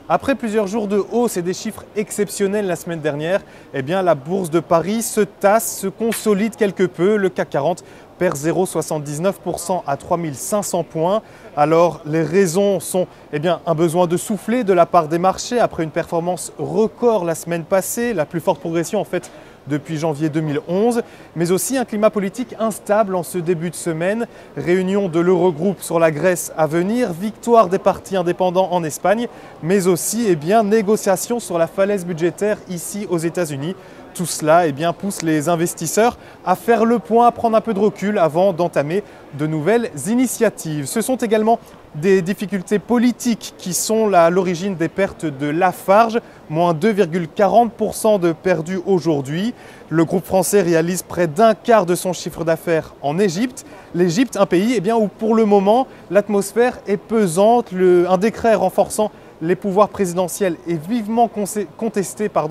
Après plusieurs jours de hausse et des chiffres exceptionnels la semaine dernière, eh bien, la bourse de Paris se tasse, se consolide quelque peu. Le CAC 40 perd 0,79% à 3500 points. Alors les raisons sont un besoin de souffler de la part des marchés après une performance record la semaine passée, la plus forte progression en fait depuis janvier 2011, mais aussi un climat politique instable en ce début de semaine. Réunion de l'Eurogroupe sur la Grèce à venir, victoire des partis indépendants en Espagne, mais aussi négociations sur la falaise budgétaire ici aux États-Unis. Tout cela pousse les investisseurs à faire le point, à prendre un peu de recul avant d'entamer de nouvelles initiatives. Ce sont également des difficultés politiques qui sont à l'origine des pertes de Lafarge, moins 2,40% de perdus aujourd'hui. Le groupe français réalise près d'un quart de son chiffre d'affaires en Égypte. L'Égypte, un pays où pour le moment l'atmosphère est pesante. Un décret renforçant les pouvoirs présidentiels est vivement contesté par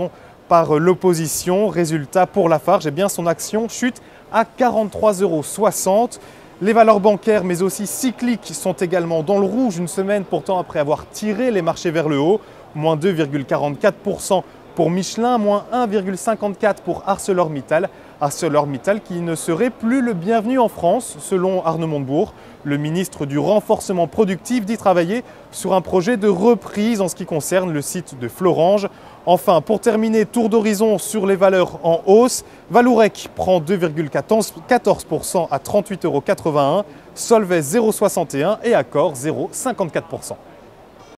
l'opposition. Résultat, pour Lafarge, son action chute à 43,60 €. Les valeurs bancaires mais aussi cycliques sont également dans le rouge une semaine pourtant après avoir tiré les marchés vers le haut. Moins 2,44% pour Michelin, moins 1,54% pour ArcelorMittal. ArcelorMittal qui ne serait plus le bienvenu en France selon Arnaud Montebourg. Le ministre du renforcement productif dit travailler sur un projet de reprise en ce qui concerne le site de Florange. Enfin, pour terminer, tour d'horizon sur les valeurs en hausse. Vallourec prend 2,14% à 38,81 €, Solvay 0,61 € et Accor 0,54%.